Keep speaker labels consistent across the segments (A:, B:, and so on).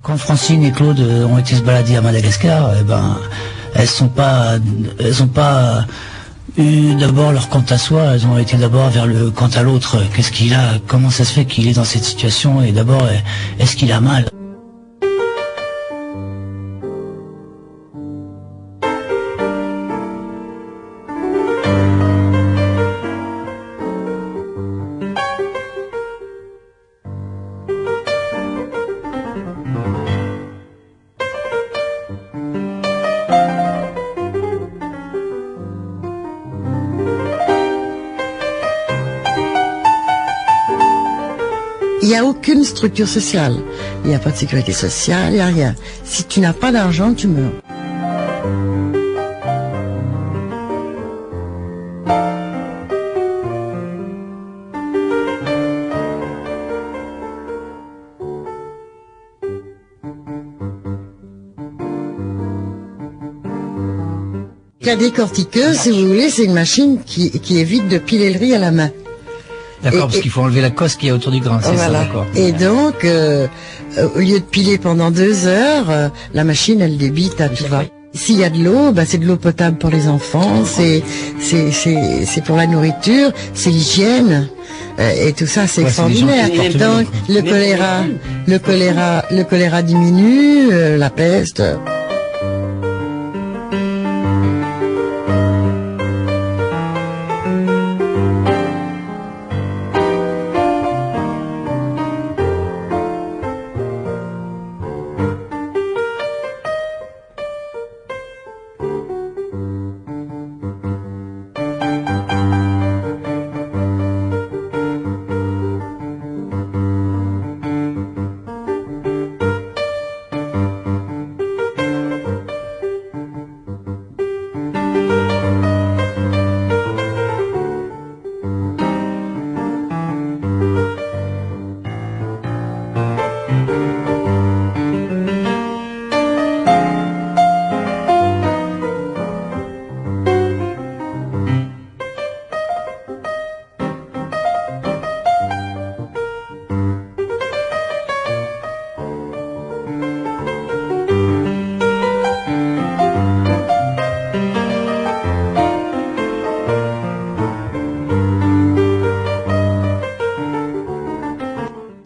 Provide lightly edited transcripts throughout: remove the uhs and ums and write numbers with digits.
A: Quand Francine et Claude ont été se balader à Madagascar, elles ont pas eu d'abord leur quant à soi, elles ont été d'abord vers le quant à l'autre. Qu'est-ce qu'il a, comment ça se fait qu'il est dans cette situation, et d'abord, est-ce qu'il a mal?
B: Il n'y a aucune structure sociale. Il n'y a pas de sécurité sociale, il n'y a rien. Si tu n'as pas d'argent, tu meurs. La décortiqueuse, si vous voulez, c'est une machine qui évite de piler le riz à la main.
A: D'accord, parce qu'il faut enlever la cosse qu'il y a autour du grain, c'est
B: voilà.
A: ça, d'accord.
B: Et donc, au lieu de piler pendant 2 heures, la machine, elle débite à tout va. S'il y a de l'eau, c'est de l'eau potable pour les enfants, c'est pour la nourriture, c'est l'hygiène, et tout ça, c'est extraordinaire. Donc, le choléra diminue, la peste.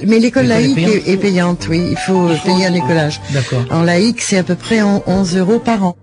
B: Mais l'école laïque est payante, oui. Il faut payer un écolage.
A: D'accord.
B: En laïque, c'est à peu près 11 € par an.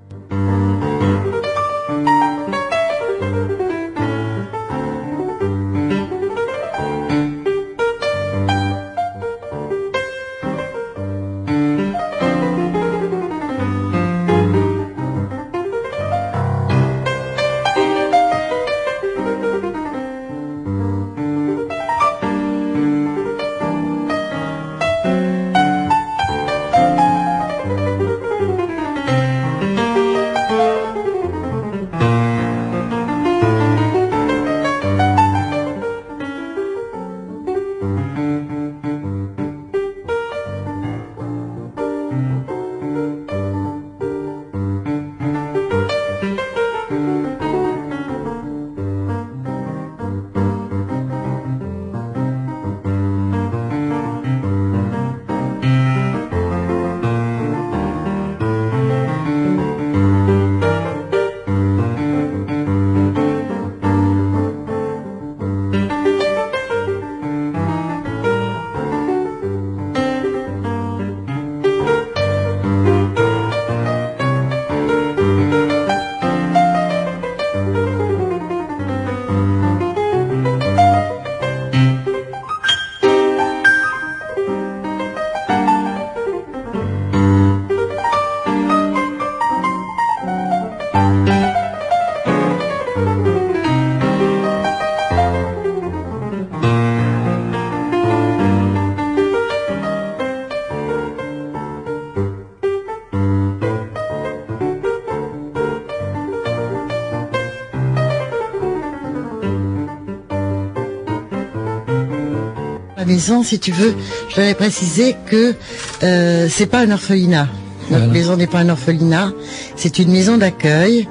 B: Maison, si tu veux, je t'avais précisé que c'est pas un orphelinat. Notre maison n'est pas un orphelinat, c'est une maison d'accueil.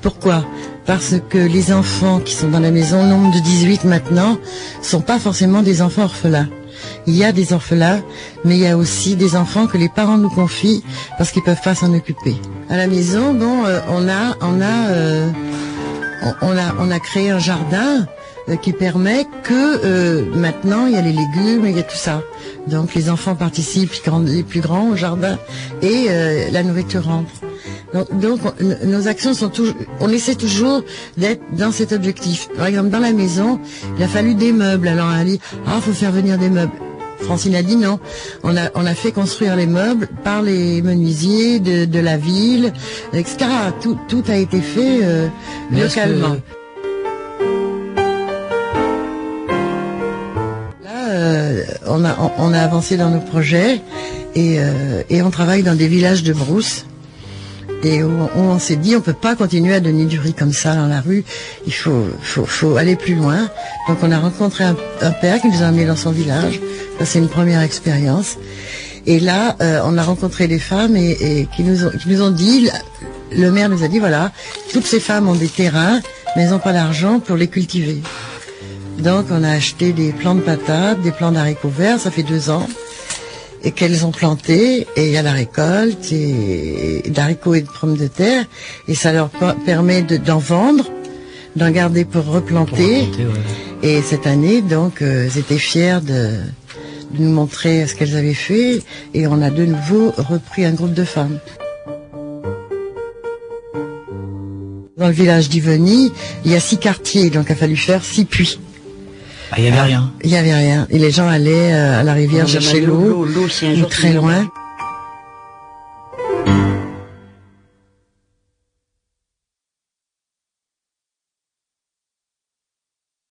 B: Pourquoi? Parce que les enfants qui sont dans la maison, au nombre de 18 maintenant, sont pas forcément des enfants orphelins. il y a des orphelins, mais il y a aussi des enfants que les parents nous confient parce qu'ils peuvent pas s'en occuper. À la maison, bon, on a créé un jardin qui permet que maintenant il y a les légumes, il y a tout ça. Donc les enfants participent, les plus grands au jardin, et la nourriture rentre. Donc nos actions sont toujours, on essaie toujours d'être dans cet objectif. Par exemple, dans la maison, il a fallu des meubles. Alors on a dit, faut faire venir des meubles. Francine a dit non. On a fait construire les meubles par les menuisiers de la ville, etc. Tout a été fait localement. On a avancé dans nos projets et on travaille dans des villages de brousse et où on s'est dit on peut pas continuer à donner du riz comme ça dans la rue, il faut aller plus loin. Donc on a rencontré un père qui nous a amenés dans son village. Ça c'est une première expérience. Et là on a rencontré des femmes et qui nous ont dit, le maire nous a dit voilà, toutes ces femmes ont des terrains mais elles n'ont pas d'argent pour les cultiver. Donc on a acheté des plants de patates, des plants d'haricots verts, ça fait 2 ans, et qu'elles ont planté, et il y a la récolte, et d'haricots et de pommes de terre, et ça leur permet d'en vendre, d'en garder pour replanter. Ouais. Et cette année, donc, elles étaient fières de nous montrer ce qu'elles avaient fait, et on a de nouveau repris un groupe de femmes. Dans le village d'Ivony, il y a 6 quartiers, donc il a fallu faire 6 puits.
A: Il n'y avait rien.
B: Il n'y avait rien. Et les gens allaient à la rivière chercher l'eau, ou très loin.